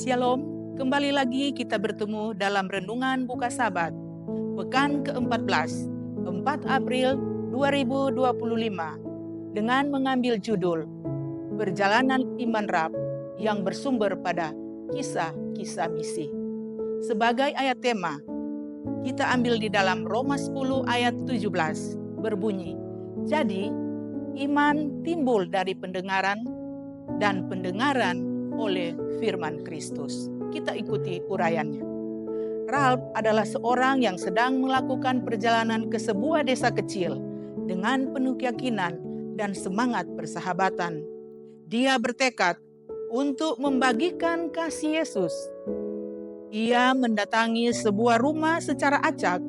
Shalom, kembali lagi kita bertemu dalam Renungan Buka Sabat, Pekan ke-14, 4 April 2025, dengan mengambil judul Perjalanan Iman Rab yang bersumber pada kisah-kisah misi. Sebagai ayat tema, kita ambil di dalam Roma 10 ayat 17, berbunyi, "Jadi, iman timbul dari pendengaran, dan pendengaran oleh firman Kristus." Kita ikuti uraiannya. Ralph adalah seorang yang sedang melakukan perjalanan ke sebuah desa kecil dengan penuh keyakinan dan semangat persahabatan. Dia bertekad untuk membagikan kasih Yesus. Ia mendatangi sebuah rumah secara acak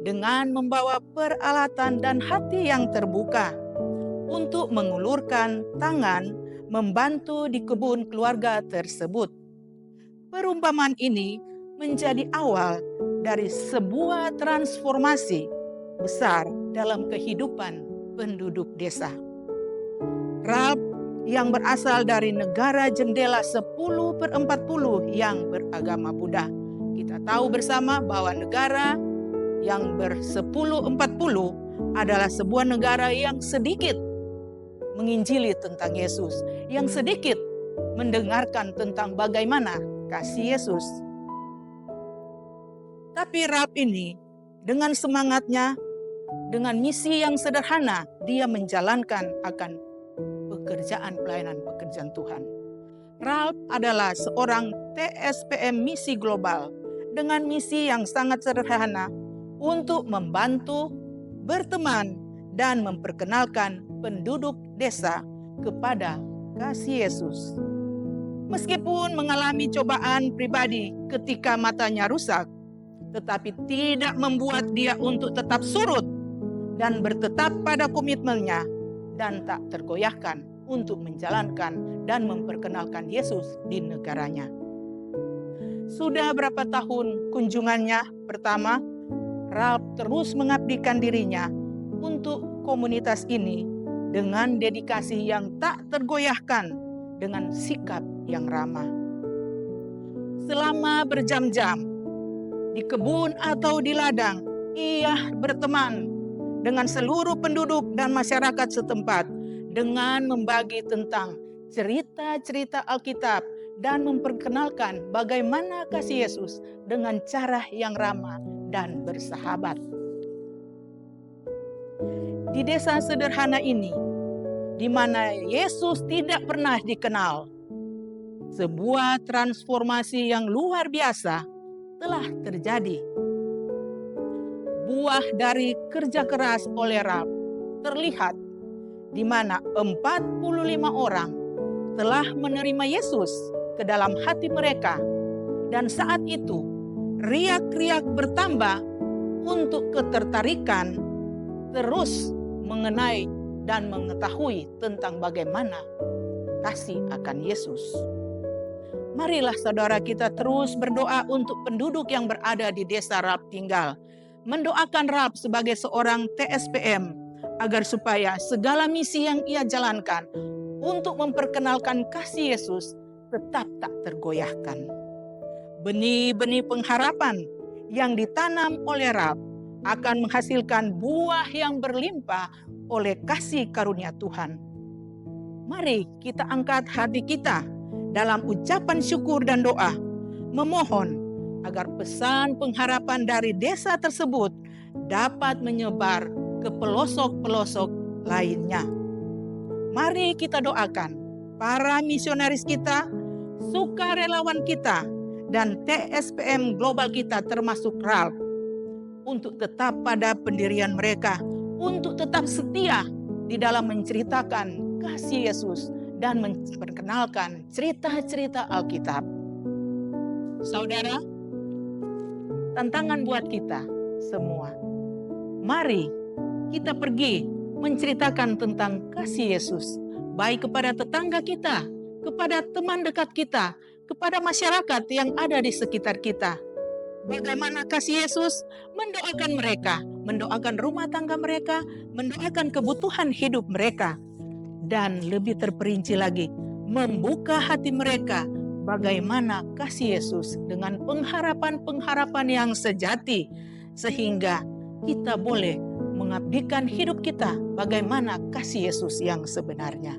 dengan membawa peralatan dan hati yang terbuka untuk mengulurkan tangan membantu di kebun keluarga tersebut. Perumpamaan ini menjadi awal dari sebuah transformasi besar dalam kehidupan penduduk desa. Ralph yang berasal dari negara jendela 10/40 yang beragama Buddha. Kita tahu bersama bahwa negara yang ber-10/40 adalah sebuah negara yang sedikit menginjili tentang Yesus, yang sedikit mendengarkan tentang bagaimana kasih Yesus. Tapi Ralph ini dengan semangatnya, dengan misi yang sederhana, dia menjalankan akan pekerjaan Tuhan. Ralph adalah seorang TSPM misi global dengan misi yang sangat sederhana untuk membantu, berteman, dan memperkenalkan penduduk desa kepada kasih Yesus. Meskipun mengalami cobaan pribadi ketika matanya rusak, tetapi tidak membuat dia untuk tetap surut dan bertetap pada komitmennya dan tak tergoyahkan untuk menjalankan dan memperkenalkan Yesus di negaranya. Sudah berapa tahun kunjungannya pertama, Ralph terus mengabdikan dirinya untuk komunitas ini dengan dedikasi yang tak tergoyahkan, dengan sikap yang ramah. Selama berjam-jam di kebun atau di ladang, ia berteman dengan seluruh penduduk dan masyarakat setempat dengan membagi tentang cerita-cerita Alkitab dan memperkenalkan bagaimana kasih Yesus dengan cara yang ramah dan bersahabat. Di desa sederhana ini, di mana Yesus tidak pernah dikenal, sebuah transformasi yang luar biasa telah terjadi. Buah dari kerja keras oleh Ralph terlihat di mana 45 orang telah menerima Yesus ke dalam hati mereka, dan saat itu riak-riak bertambah untuk ketertarikan terus mengenai dan mengetahui tentang bagaimana kasih akan Yesus. Marilah saudara kita terus berdoa untuk penduduk yang berada di desa Ralph tinggal. Mendoakan Ralph sebagai seorang TSPM agar supaya segala misi yang ia jalankan untuk memperkenalkan kasih Yesus tetap tak tergoyahkan. Benih-benih pengharapan yang ditanam oleh Ralph akan menghasilkan buah yang berlimpah oleh kasih karunia Tuhan. Mari kita angkat hati kita dalam ucapan syukur dan doa, memohon agar pesan pengharapan dari desa tersebut dapat menyebar ke pelosok-pelosok lainnya. Mari kita doakan para misionaris kita, sukarelawan kita, dan TSPM global kita termasuk Ralph untuk tetap pada pendirian mereka, untuk tetap setia di dalam menceritakan kasih Yesus dan memperkenalkan cerita-cerita Alkitab. Saudara, tantangan buat kita semua. Mari kita pergi menceritakan tentang kasih Yesus, baik kepada tetangga kita, kepada teman dekat kita, kepada masyarakat yang ada di sekitar kita. Bagaimana kasih Yesus mendoakan mereka, mendoakan rumah tangga mereka, mendoakan kebutuhan hidup mereka, dan lebih terperinci lagi, membuka hati mereka bagaimana kasih Yesus dengan pengharapan-pengharapan yang sejati, sehingga kita boleh mengabdikan hidup kita bagaimana kasih Yesus yang sebenarnya.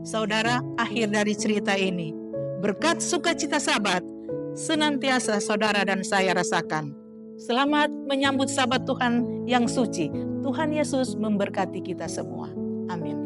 Saudara, akhir dari cerita ini, berkat sukacita Sabat senantiasa saudara dan saya rasakan. Selamat menyambut Sabat Tuhan yang suci. Tuhan Yesus memberkati kita semua. Amin.